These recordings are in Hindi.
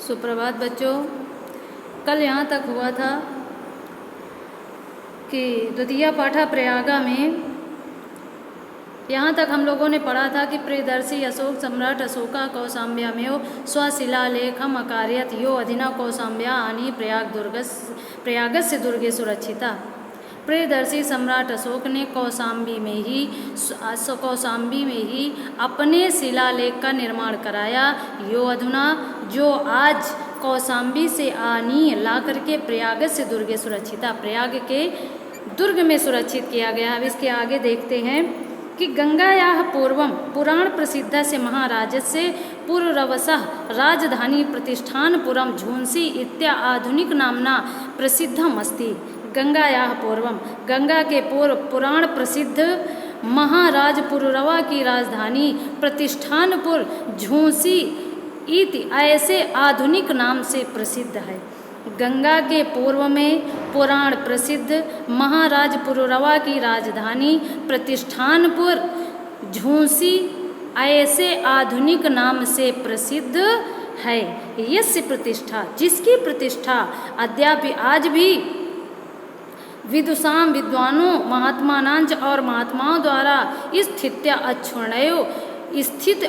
सुप्रभात बच्चों। कल यहाँ तक हुआ था कि द्वितीय पाठा प्रयागा में यहाँ तक हम लोगों ने पढ़ा था कि प्रियदर्शी अशोक सम्राट अशोका कौसाम्ब्यामेव स्वशिलालेखम अकार्यत यो अधिना कौसाम्ब्या आनी प्रयागस्य दुर्गे सुरक्षिता। प्रियदर्शी सम्राट अशोक ने कौसाम्बी में ही अपने शिलालेख का निर्माण कराया। यो अधुना जो आज कौसाम्बी से आनी ला करके प्रयागस्य दुर्गे सुरक्षिता, प्रयाग के दुर्ग में सुरक्षित किया गया। अब इसके आगे देखते हैं कि गंगायाः पूर्वं पुराण प्रसिद्ध से महाराजस्य पुररवसः राजधानी प्रतिष्ठानपुरम झुंसी इत्या आधुनिक नामना प्रसिद्धम अस्ति। गंगायाः पूर्वम, गंगा के पूर्व पुराण प्रसिद्ध महाराज पुररवा की राजधानी प्रतिष्ठानपुर झुंसी इति ऐसे आधुनिक नाम से प्रसिद्ध है। गंगा के पूर्व में पुराण प्रसिद्ध महाराज पुररवा की राजधानी प्रतिष्ठानपुर झुंसी ऐसे आधुनिक नाम से प्रसिद्ध है। यस्य प्रतिष्ठा, जिसकी प्रतिष्ठा अद्यापि आज भी विदुषाम विद्वानों महात्मानांच और महात्माओं द्वारा स्थित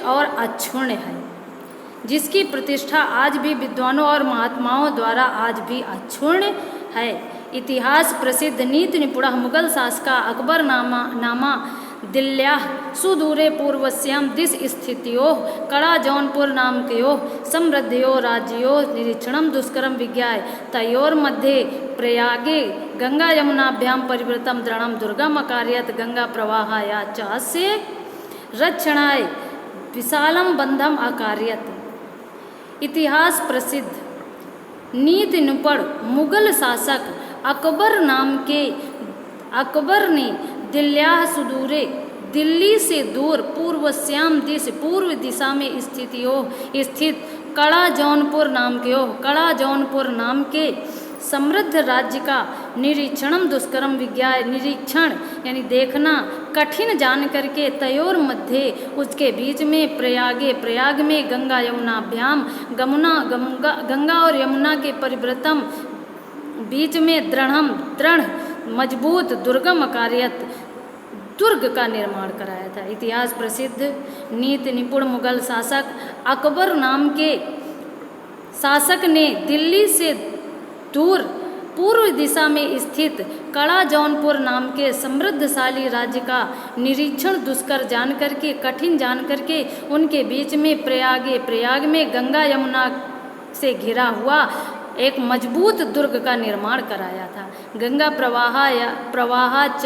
और अक्षुण्य है। जिसकी प्रतिष्ठा आज भी विद्वानों और महात्माओं द्वारा आज भी अक्षुण्य है। इतिहास प्रसिद्ध नीति निपुण मुगल शासका अकबर नामा दिल्ल्याः सुदूरे पूर्वस्यां दिश स्थित्योः कड़ा जौनपुर नामकयोः समृद्धयोः राज्योः निरीक्षणं दुष्करं विज्ञाय तयोर्मध्ये प्रयागे गंगा यमुनाभ्यां परिवृतं दृढ़ं दुर्गम अकार्यत गंगा प्रवाहाया चास्य रक्षणाय विशालं बंधम अकार्यत। इतिहास प्रसिद्ध नीति निपुण मुगल शासक अकबर ने दिल्ल्याः सुदूरे, दिल्ली से दूर पूर्वस्याम दिश, पूर्व दिशा में स्थित कड़ा जौनपुर नाम के समृद्ध राज्य का निरीक्षणम दुष्करम विज्ञाय, निरीक्षण यानी देखना कठिन जान करके तयोर मध्य, उसके बीच में प्रयाग में गंगा यमुनाभ्याम, गंगा और यमुना के परिवृतम बीच में दृढ़ मजबूत दुर्गम अकार्यत दुर्ग का निर्माण कराया था। इतिहास प्रसिद्ध नीति निपुण मुगल शासक अकबर नाम के शासक ने दिल्ली से दूर पूर्व दिशा में स्थित कड़ा जौनपुर नाम के समृद्धशाली राज्य का निरीक्षण दुष्कर जान करके, कठिन जान करके उनके बीच में प्रयाग में गंगा यमुना से घिरा हुआ एक मजबूत दुर्ग का निर्माण कराया था। गंगा प्रवाहा च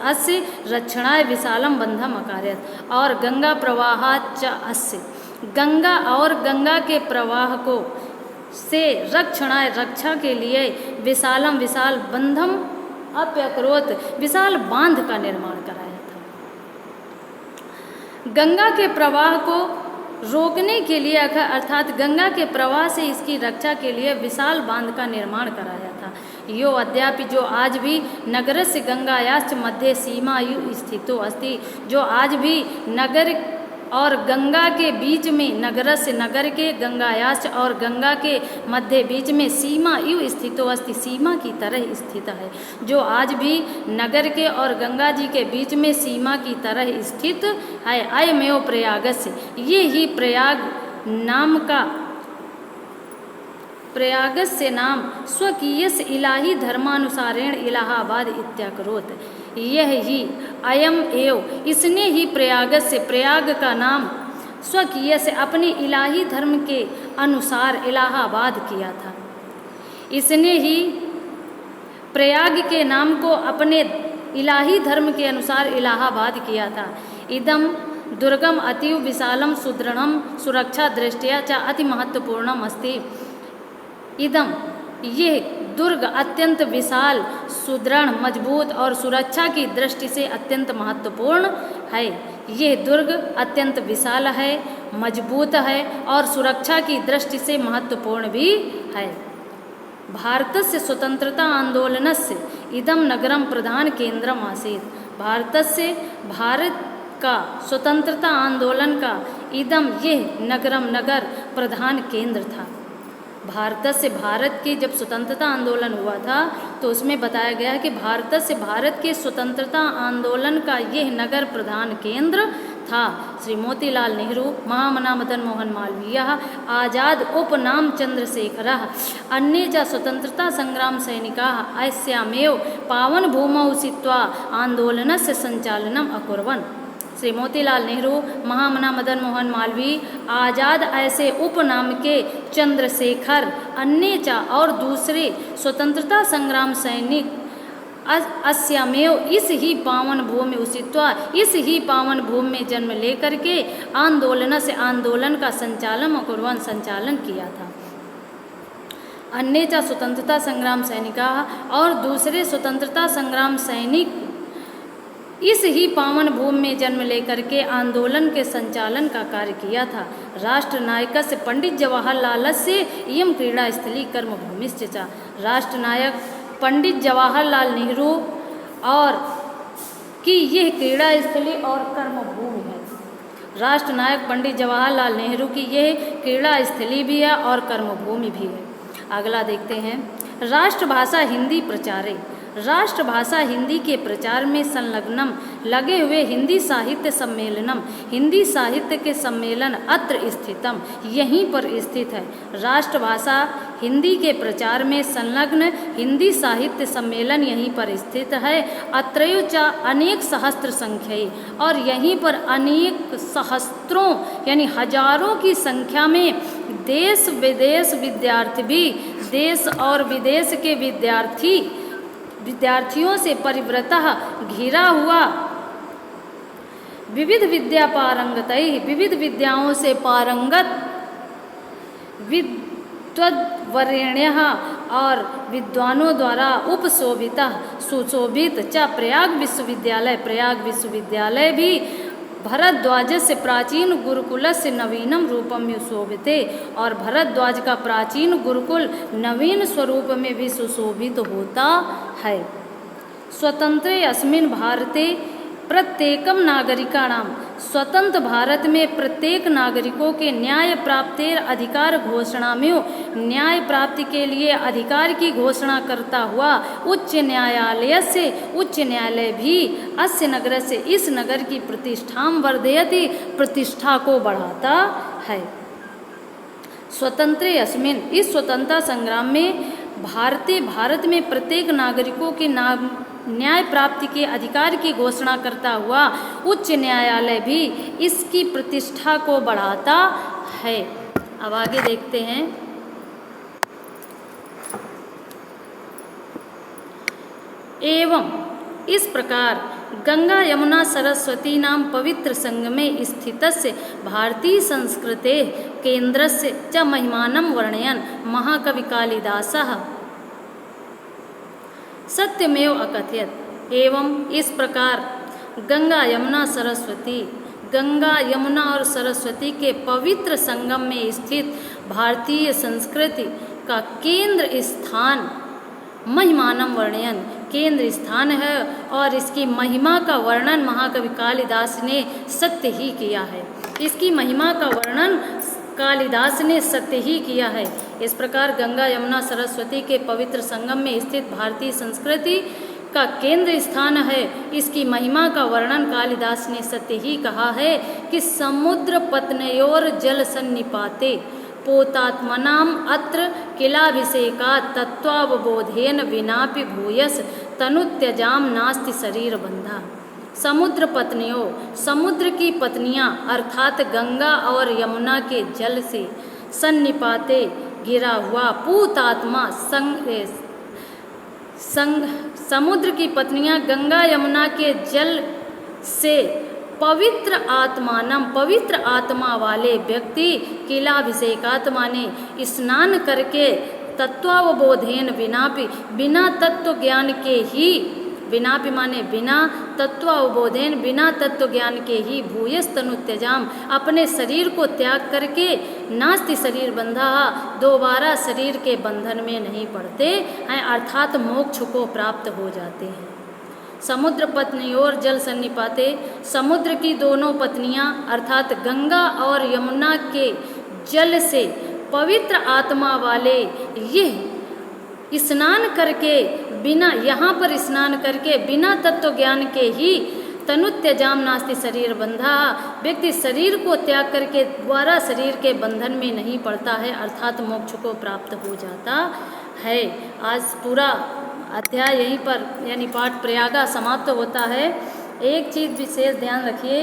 अस्य रक्षणाय विशालम बंधम अकार्यत, और गंगा प्रवाहा च अस्य, गंगा और गंगा के प्रवाह को से रक्षणाय रक्षा के लिए विशाल बंधम अप्यकरोत, विशाल बांध का निर्माण कराया था। गंगा के प्रवाह को रोकने के लिए अर्थात गंगा के प्रवाह से इसकी रक्षा के लिए विशाल बांध का निर्माण कराया था। यो अद्यापि, जो आज भी नगरस्य गंगायाश्च मध्ये सीमायु स्थितो अस्ति, जो आज भी नगर और गंगा के बीच में, नगरस्य नगर के गंगायाश्च और गंगा के मध्य बीच में सीमायु स्थितो अस्ति, सीमा की तरह स्थित है। जो आज भी नगर के और गंगा जी के बीच में सीमा की तरह स्थित है। अयमेव प्रयागस्य, ये ही प्रयागस्य नाम स्वकीयस्य इलाही धर्मानुसारेण इलाहाबाद इत्याकरोत। यह ही अयम एव, इसने ही प्रयागस्य, प्रयाग का नाम स्वकीय से अपने इलाही धर्म के अनुसार इलाहाबाद किया था। इसने ही प्रयाग के नाम को अपने इलाही धर्म के अनुसार इलाहाबाद किया था। इदम दुर्गम अतीव विशालम सुदृढ़म सुरक्षा दृष्टिया च अति महत्वपूर्णम अस्ति। इदम, ये दुर्ग अत्यंत विशाल, सुदृढ़, मजबूत और सुरक्षा की दृष्टि से अत्यंत महत्वपूर्ण है। यह दुर्ग अत्यंत विशाल है, मजबूत है और सुरक्षा की दृष्टि से महत्वपूर्ण भी है। भारतस्य स्वतंत्रता आंदोलनस्य इदम नगरम प्रधान केंद्रम आसीत्। भारत का स्वतंत्रता आंदोलन का इदम, यह नगर प्रधान केंद्र था। भारत की जब स्वतंत्रता आंदोलन हुआ था तो उसमें बताया गया कि भारत के स्वतंत्रता आंदोलन का यह नगर प्रधान केंद्र था। श्री मोतीलाल नेहरू, महामना मदन मोहन मालवीय, आजाद उपनाम चंद्रशेखरः, अन्ये च स्वतंत्रता संग्राम सैनिकाः अस्यामेव पावन भूमौ स्थित्वा आंदोलनस्य संचालनम् अकुर्वन्। श्री मोतीलाल नेहरू, महामना मदन मोहन मालवीय, आजाद ऐसे उपनाम के चंद्रशेखर, अन्य चा और दूसरे स्वतंत्रता संग्राम सैनिक अस्यामेव इस ही पावन भूमि उसित्वा, इस ही पावन भूमि में जन्म लेकर के आंदोलन का संचालन किया था। अन्य चा स्वतंत्रता संग्राम सैनिका और दूसरे स्वतंत्रता संग्राम सैनिक इस ही पावन भूमि में जन्म लेकर के आंदोलन के संचालन का कार्य किया था। राष्ट्र नायक से पंडित जवाहरलाल से इयं क्रीड़ा स्थली कर्मभूमिश्च च। राष्ट्र नायक पंडित जवाहरलाल नेहरू और की यह क्रीड़ा स्थली और कर्मभूमि है। राष्ट्र नायक पंडित जवाहरलाल नेहरू की यह क्रीड़ा स्थली भी है और कर्मभूमि भी है। अगला देखते हैं, राष्ट्रभाषा हिंदी प्रचारे। राष्ट्रभाषा हिंदी के प्रचार में संलग्नम लगे हुए हिंदी साहित्य सम्मेलनम, हिंदी साहित्य के सम्मेलन अत्र स्थितम, यहीं पर स्थित है। राष्ट्रभाषा हिंदी के प्रचार में संलग्न हिंदी साहित्य सम्मेलन यहीं पर स्थित है। अत्रयुचा अनेक सहस्त्र संख्याई, और यहीं पर अनेक सहस्त्रों यानी हजारों की संख्या में देश विदेश विद्यार्थी भी, देश और विदेश के विद्यार्थियों से परिवृतः घिरा हुआ विविध विद्या पारंगतैः, विविध विद्याओं से पारंगत विद्वद्वरेण्यः और विद्वानों द्वारा उपशोभितः सुशोभित च प्रयाग विश्वविद्यालय भी भरद्वाजस्य प्राचीन गुरुकुलस्य नवीनम रूपम सुशोभिते, और भरद्वाज का प्राचीन गुरुकुल नवीन स्वरूप में भी सुशोभित होता है। स्वतंत्रे अस्मिन् भारते प्रत्येकम नागरिकाणाम, स्वतंत्र भारत में प्रत्येक नागरिकों के न्याय प्राप्तेर अधिकार घोषणा में, न्याय प्राप्ति के लिए अधिकार की घोषणा करता हुआ उच्च न्यायालय भी अस्य नगर से, इस नगर की प्रतिष्ठां वर्धयति, प्रतिष्ठा को बढ़ाता है। स्वतंत्रे अस्मिन्, इस स्वतंत्रता संग्राम में भारत में प्रत्येक नागरिकों के न्याय प्राप्ति के अधिकार की घोषणा करता हुआ उच्च न्यायालय भी इसकी प्रतिष्ठा को बढ़ाता है। अब आगे देखते हैं, एवं इस प्रकार गंगा यमुना सरस्वती नाम पवित्र संगमे स्थितस्य भारतीय संस्कृते केंद्रस्य च महिमानं वर्णयन् महाकवि कालिदासः सत्यमेव अकथयत्। एवं इस प्रकार गंगा यमुना और सरस्वती के पवित्र संगम में स्थित भारतीय संस्कृति का केंद्र स्थान महिमानम वर्णयन, केंद्र स्थान है और इसकी महिमा का वर्णन महाकवि कालिदास ने सत्य ही किया है। इसकी महिमा का वर्णन कालिदास ने सत्य ही किया है। इस प्रकार गंगा यमुना सरस्वती के पवित्र संगम में स्थित भारतीय संस्कृति का केंद्र स्थान है, इसकी महिमा का वर्णन कालिदास ने सत्य ही कहा है कि समुद्र पत्नयोर जल सन्निपाते पोतात्मनाम अत्र किलाभिषेका तत्वावबोधेन विनापि भूयस तनुत्यजाम नास्ति शरीर बंधा। समुद्र पत्नियों, समुद्र की पत्नियां अर्थात गंगा और यमुना के जल से सन्निपाते घिरा हुआ पूतात्मा समुद्र की पत्नियां गंगा यमुना के जल से पवित्र आत्मा वाले व्यक्ति किलाभिषेकात्मा ने स्नान करके तत्वावबोधेन बिना तत्व ज्ञान के ही, विनापि माने बिना तत्वावबोधेन, बिना तत्व ज्ञान के ही भूयस तनुत्यजाम, अपने शरीर को त्याग करके नास्ति शरीर बंधा, दोबारा शरीर के बंधन में नहीं पड़ते हैं, अर्थात मोक्ष को प्राप्त हो जाते हैं। समुद्र पत्नियोर जल सन्निपाते, समुद्र की दोनों पत्नियां अर्थात गंगा और यमुना के जल से पवित्र आत्मा वाले ये स्नान करके बिना, यहाँ पर स्नान करके बिना तत्व ज्ञान के ही तनुत्यजाम नास्ति शरीर बंधा, व्यक्ति शरीर को त्याग करके द्वारा शरीर के बंधन में नहीं पड़ता है, अर्थात मोक्ष को प्राप्त हो जाता है। आज पूरा अध्याय यहीं पर यानी पाठ प्रयागा समाप्त होता है। एक चीज़ विशेष ध्यान रखिए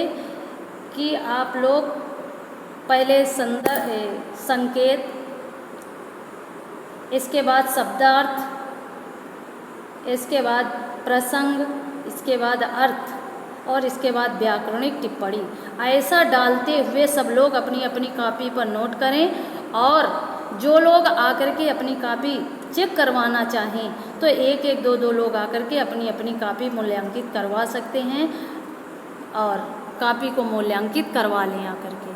कि आप लोग पहले संकेत, इसके बाद शब्दार्थ, इसके बाद प्रसंग, इसके बाद अर्थ और इसके बाद व्याकरणिक टिप्पणी, ऐसा डालते हुए सब लोग अपनी अपनी कॉपी पर नोट करें। और जो लोग आकर के अपनी कॉपी चेक करवाना चाहें तो एक एक दो दो लोग आकर के अपनी अपनी कॉपी मूल्यांकित करवा सकते हैं और कॉपी को मूल्यांकित करवा लें आकर के।